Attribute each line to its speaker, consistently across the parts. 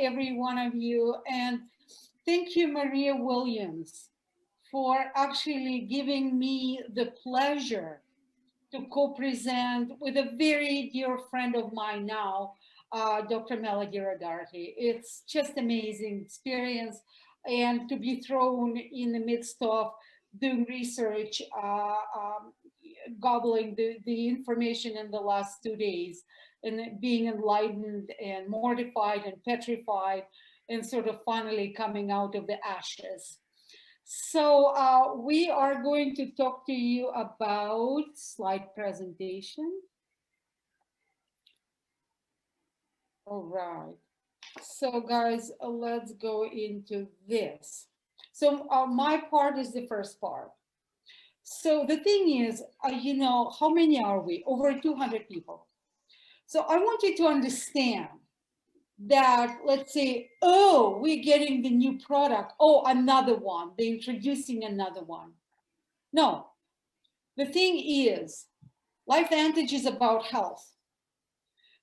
Speaker 1: every one of you. And thank you, Maria Williams, for actually giving me the pleasure to co-present with a very dear friend of mine now, Dr. Melody Rodarte. It's just amazing experience, and to be thrown in the midst of doing research, gobbling the information in the last 2 days, and being enlightened and mortified and petrified, and sort of finally coming out of the ashes. So we are going to talk to you about slide presentation. All right. So guys, let's go into this. So my part is the first part. So the thing is, you know, how many are we? Over 200 people. So I want you to understand that, let's say, oh, we're getting the new product. Oh, another one. They're introducing another one. No, the thing is, LifeVantage is about health.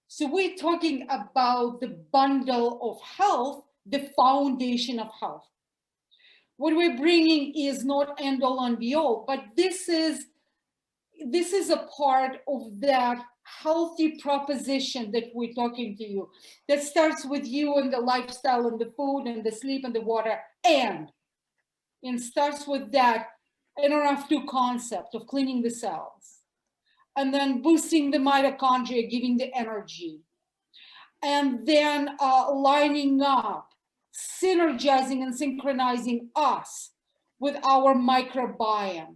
Speaker 1: So we're talking about the bundle of health, the foundation of health. What we're bringing is not end all and be all, but this is a part of that healthy proposition that we're talking to you, that starts with you and the lifestyle and the food and the sleep and the water, and starts with that NRF2 concept of cleaning the cells, and then boosting the mitochondria, giving the energy, and then lining up, synergizing and synchronizing us with our microbiome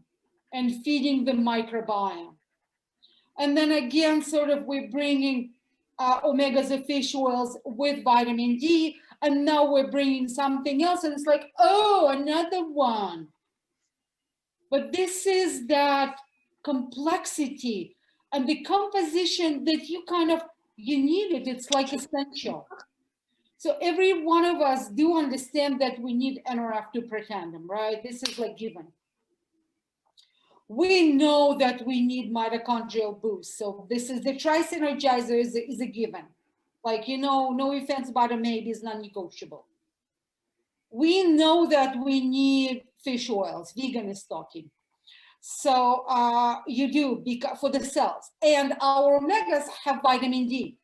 Speaker 1: and feeding the microbiome. And then again, sort of we're bringing omegas of fish oils with vitamin D, and now we're bringing something else, and it's like, oh, another one. But this is that complexity and the composition that you need it. It's like essential. So every one of us do understand that we need NRF2 per tandem, right? This is like given. We know that we need mitochondrial boost. So this is the tri-synergizer is a given. Like, you know, no offense, but a maybe is non-negotiable. We know that we need fish oils, vegan is talking. So you do, because for the cells. And our omegas have vitamin D.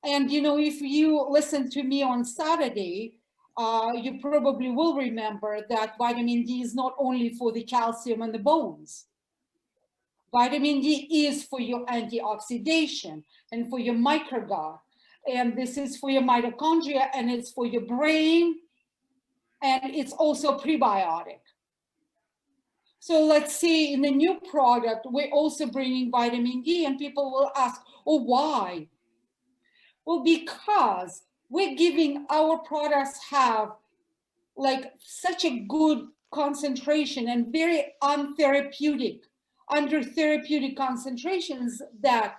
Speaker 1: And, you know, if you listen to me on Saturday, you probably will remember that vitamin D is not only for the calcium and the bones. Vitamin D is for your antioxidation and for your microgut. And this is for your mitochondria, and it's for your brain. And it's also prebiotic. So let's see, in the new product, we're also bringing vitamin D, and people will ask, oh, why? Well, because we're giving, our products have like such a good concentration and very untherapeutic, under therapeutic concentrations, that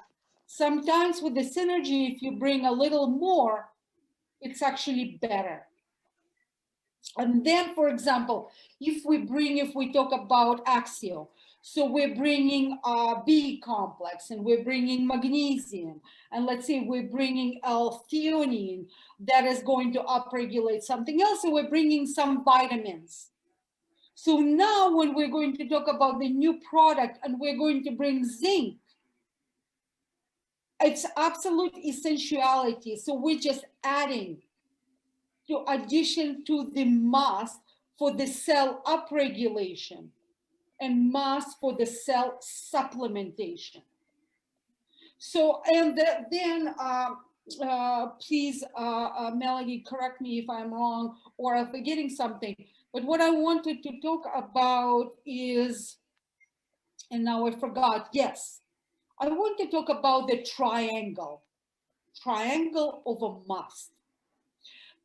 Speaker 1: sometimes with the synergy, if you bring a little more, it's actually better. And then, for example, if we talk about Axio, so we're bringing B complex, and we're bringing magnesium, and let's say we're bringing L-theanine that is going to upregulate something else, so we're bringing some vitamins. So now when we're going to talk about the new product and we're going to bring zinc, it's absolute essentiality. So we're just adding to addition to the must for the cell upregulation and must for the cell supplementation. So, and then please, Melody, correct me if I'm wrong or I'm forgetting something. But what I wanted to talk about is, and now I forgot, yes, I want to talk about the triangle of a must.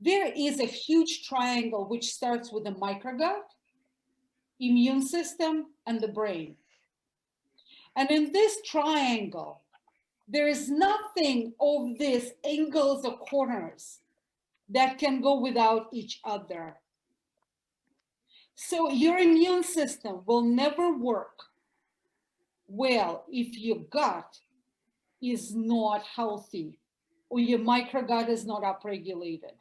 Speaker 1: There is a huge triangle which starts with the microgut, immune system, and the brain. And in this triangle, there is nothing of these angles or corners that can go without each other. So your immune system will never work well if your gut is not healthy. or your microgut is not upregulated.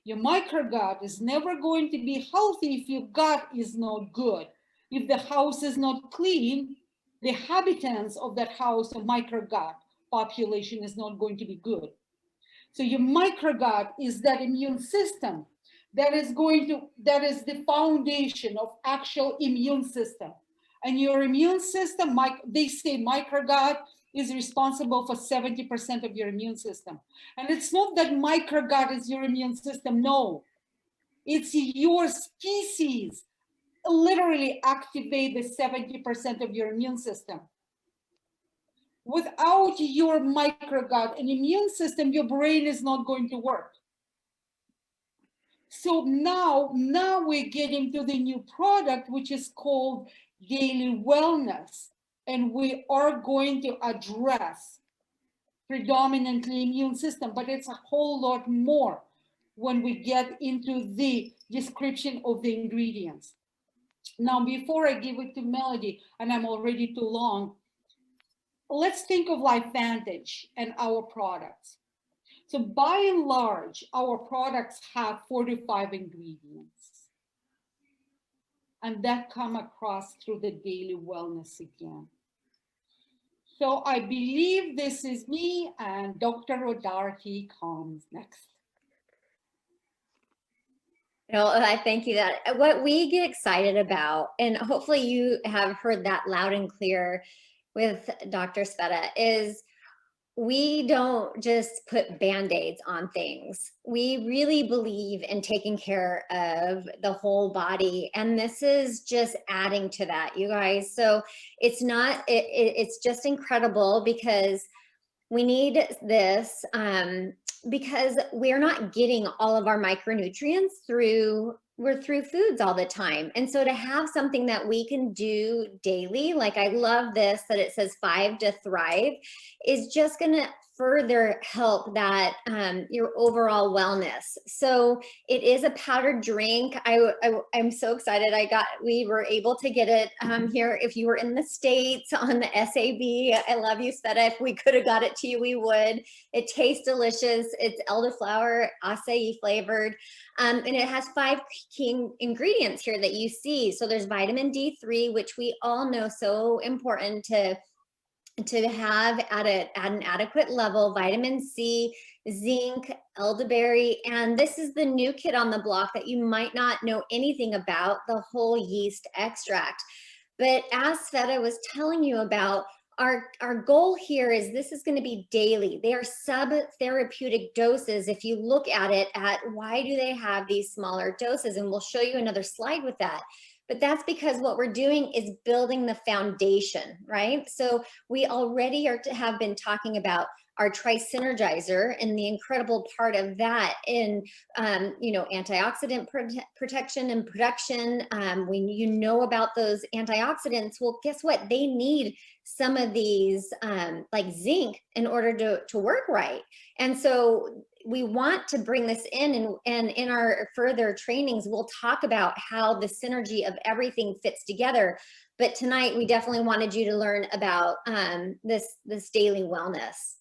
Speaker 1: Your microgut is never going to be healthy if your gut is not good. If the house is not clean, the habitants of that house or microgut population is not going to be good. So your microgut is that immune system that is the foundation of actual immune system. And your immune system, they say microgut is responsible for 70% of your immune system. And it's not that microgut is your immune system, no. It's your species literally activate the 70% of your immune system. Without your microgut and immune system, your brain is not going to work. So now we're getting to the new product, which is called Daily Wellness. And we are going to address predominantly immune system, but it's a whole lot more when we get into the description of the ingredients. Now, before I give it to Melody, and I'm already too long, let's think of LifeVantage and our products. So by and large, our products have 4 to 5 ingredients. And that come across through the Daily Wellness again. So I believe this is me, and Dr. O'Doherty comes next.
Speaker 2: No, I thank you. That what we get excited about, and hopefully you have heard that loud and clear with Dr. Sveta, is we don't just put Band-Aids on things. We really believe in taking care of the whole body. And this is just adding to that, you guys. So it's not, it's just incredible because we need this because we're not getting all of our micronutrients through foods all the time. And so to have something that we can do daily, like I love this, that it says 5 to thrive, is just going to further help that your overall wellness. So it is a powdered drink. I'm so excited. We were able to get it here. If you were in the States on the SAB, I love you, Sveta. If we could have got it to you, we would. It tastes delicious. It's elderflower, acai flavored. And it has 5 key ingredients here that you see. So there's vitamin D3, which we all know so important to have at an adequate level, vitamin C, zinc, elderberry, and this is the new kid on the block that you might not know anything about, the whole yeast extract. But as Sveta was telling you about, our goal here is this is going to be daily. They are sub-therapeutic doses. If you look at it, at why do they have these smaller doses? And we'll show you another slide with that. But that's because what we're doing is building the foundation, right? So we already have been talking about our tri-synergizer and the incredible part of that in, antioxidant protection and production. When you know about those antioxidants, well, guess what? They need some of these like zinc in order to work right. And so we want to bring this in, and in our further trainings, we'll talk about how the synergy of everything fits together. But tonight, we definitely wanted you to learn about this daily wellness.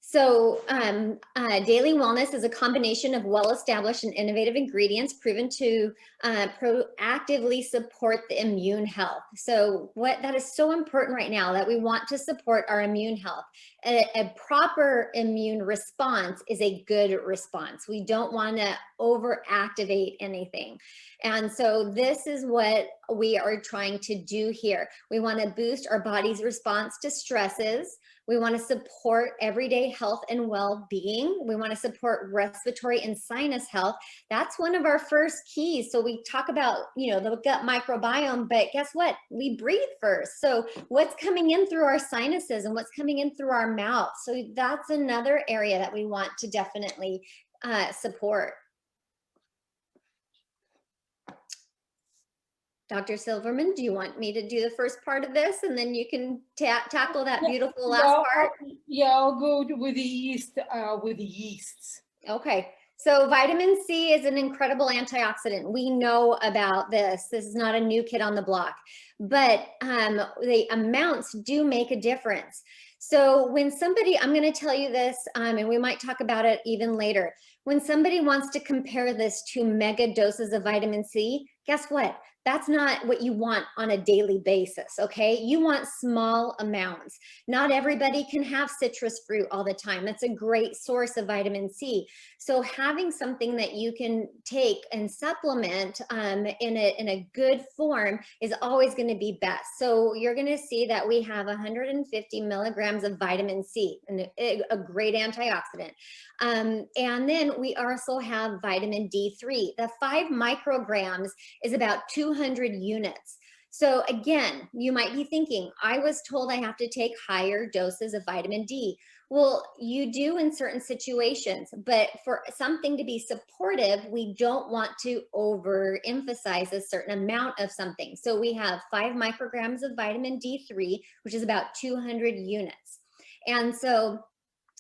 Speaker 2: So daily wellness is a combination of well-established and innovative ingredients proven to proactively support the immune health. So that is so important right now, that we want to support our immune health. A proper immune response is a good response. We don't want to overactivate anything. And so this is what we are trying to do here. We want to boost our body's response to stresses. We want to support everyday health and well-being. We want to support respiratory and sinus health. That's one of our first keys. So we talk about, the gut microbiome, but guess what? We breathe first. So what's coming in through our sinuses and what's coming in through our mouth? So that's another area that we want to definitely support. Dr. Silverman, do you want me to do the first part of this, and then you can tackle that beautiful last part?
Speaker 1: I'll go with the yeasts.
Speaker 2: Okay. So vitamin C is an incredible antioxidant. We know about this. This is not a new kid on the block, but the amounts do make a difference. So when somebody, I'm going to tell you this, and we might talk about it even later. When somebody wants to compare this to mega doses of vitamin C, guess what? That's not what you want on a daily basis, okay? You want small amounts. Not everybody can have citrus fruit all the time. That's a great source of vitamin C. So having something that you can take and supplement in a good form is always going to be best. So you're going to see that we have 150 milligrams of vitamin C, and a great antioxidant. And then we also have vitamin D3. The 5 micrograms is about 200 units. So again, you might be thinking, I was told I have to take higher doses of vitamin D. Well, you do in certain situations, but for something to be supportive, we don't want to overemphasize a certain amount of something. So we have 5 micrograms of vitamin D3, which is about 200 units. And so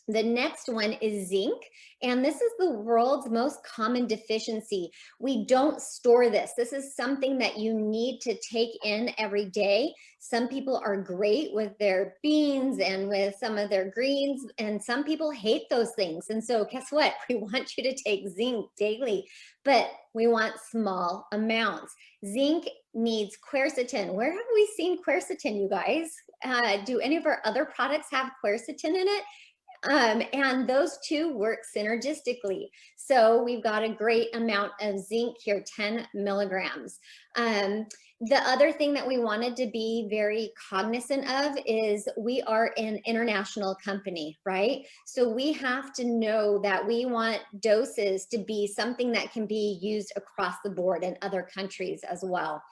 Speaker 2: the next one is zinc, and this is the world's most common deficiency. We don't store this. This is something that you need to take in every day. Some people are great with their beans and with some of their greens, and some people hate those things. And so guess what? We want you to take zinc daily, but we want small amounts. Zinc needs quercetin. Where have we seen quercetin, you guys? Do any of our other products have quercetin in it? And those two work synergistically. So we've got a great amount of zinc here, 10 milligrams. The other thing that we wanted to be very cognizant of is we are an international company, right? So we have to know that we want doses to be something that can be used across the board in other countries as well.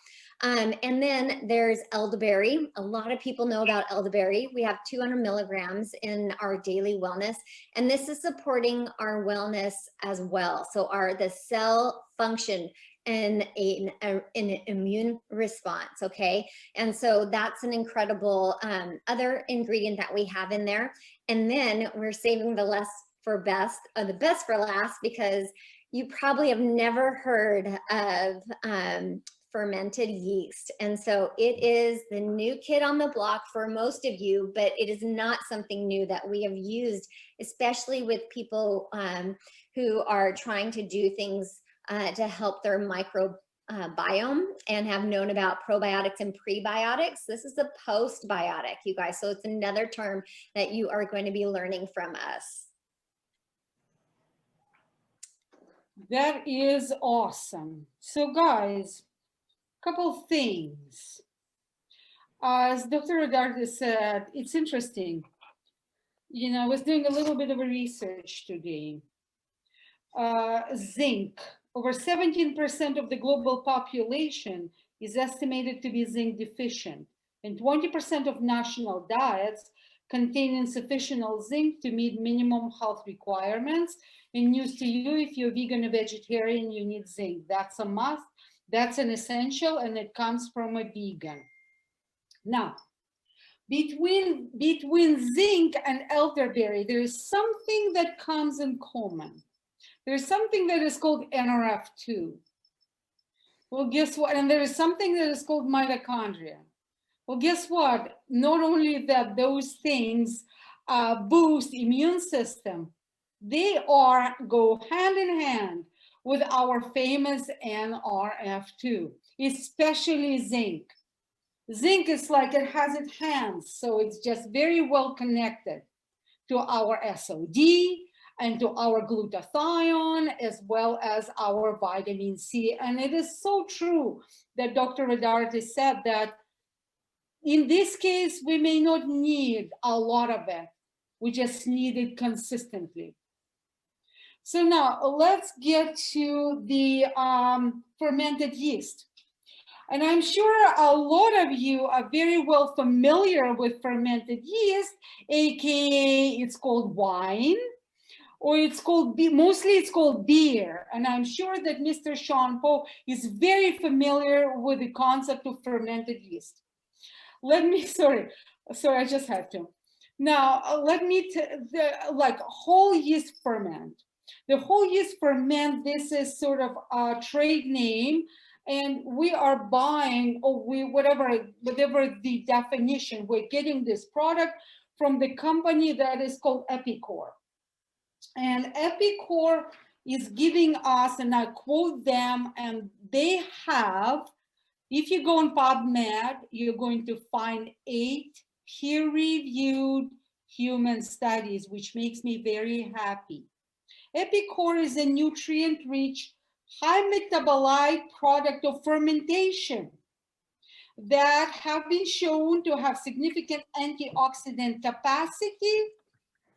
Speaker 2: And then there's elderberry. A lot of people know about elderberry. We have 200 milligrams in our daily wellness, and this is supporting our wellness as well. So the cell function and an immune response, okay? And so that's an incredible other ingredient that we have in there. And then we're saving the the best for last, because you probably have never heard of fermented yeast. And so it is the new kid on the block for most of you, but it is not something new that we have used, especially with people who are trying to do things to help their microbiome and have known about probiotics and prebiotics. This is a postbiotic, you guys. So it's another term that you are going to be learning from us.
Speaker 1: That is awesome. So guys, couple things. As Dr. Rodarte said, it's interesting. You know, I was doing a little bit of a research today. Zinc, over 17% of the global population is estimated to be zinc deficient, and 20% of national diets contain insufficient zinc to meet minimum health requirements. And news to you, if you're vegan or vegetarian, you need zinc. That's a must. That's an essential, and it comes from a vegan. Now, between zinc and elderberry, there is something that comes in common. There's something that is called NRF2. Well, guess what? And there is something that is called mitochondria. Well, guess what? Not only that those things boost immune system, they go hand in hand with our famous NRF2, especially zinc. Zinc is like it has its hands, so it's just very well connected to our SOD and to our glutathione, as well as our vitamin C. And it is so true that Dr. Rodarte said that in this case, we may not need a lot of it. We just need it consistently. So now let's get to the fermented yeast. And I'm sure a lot of you are very well familiar with fermented yeast, AKA it's called wine, or it's called, mostly it's called beer. And I'm sure that Mr. Sean Poe is very familiar with the concept of fermented yeast. Sorry, I just had to. Now, like whole yeast ferment. The whole yeast ferment, this is sort of a trade name, and we are buying, or whatever the definition, we're getting this product from the company that is called Epicor. And Epicor is giving us, and I quote them, and they have, if you go on PubMed, you're going to find 8 peer-reviewed human studies, which makes me very happy. Epicor is a nutrient-rich, high metabolite product of fermentation that have been shown to have significant antioxidant capacity,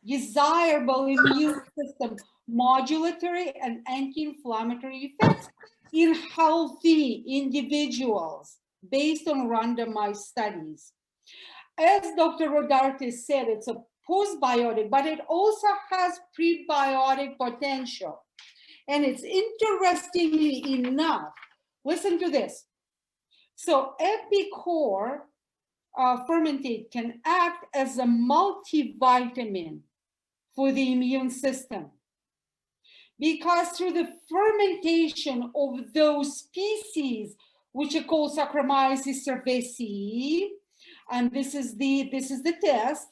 Speaker 1: desirable immune system modulatory and anti-inflammatory effects in healthy individuals based on randomized studies. As Dr. Rodarte said, it's a postbiotic, but it also has prebiotic potential. And it's interestingly enough, listen to this. So Epicor fermentate can act as a multivitamin for the immune system, because through the fermentation of those species, which are called Saccharomyces cerevisiae, and this is the test.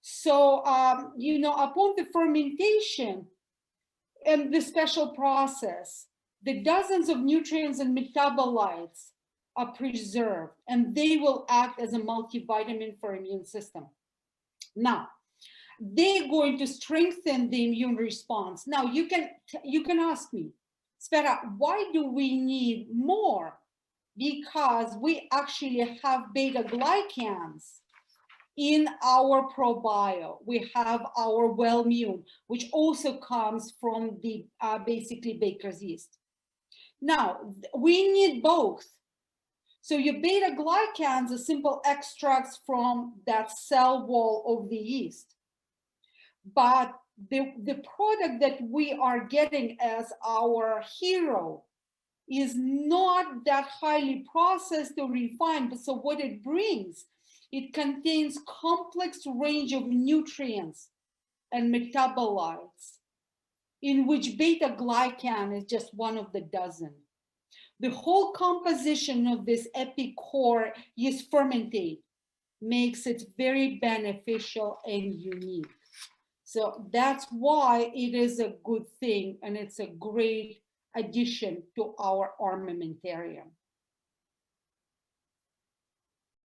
Speaker 1: So upon the fermentation and the special process, the dozens of nutrients and metabolites are preserved, and they will act as a multivitamin for immune system. Now, they're going to strengthen the immune response. Now, you can ask me, Sveta, why do we need more? Because we actually have beta glycans in our probio. We have our Wellmune, which also comes from the basically baker's yeast. Now, we need both. So your beta glycans are simple extracts from that cell wall of the yeast. But the product that we are getting as our hero is not that highly processed or refined. But so what it brings, it contains complex range of nutrients and metabolites, in which beta glycan is just one of the dozen. The whole composition of this Epicor yeast fermentate makes it very beneficial and unique. So that's why it is a good thing, and it's a great addition to our armamentarium.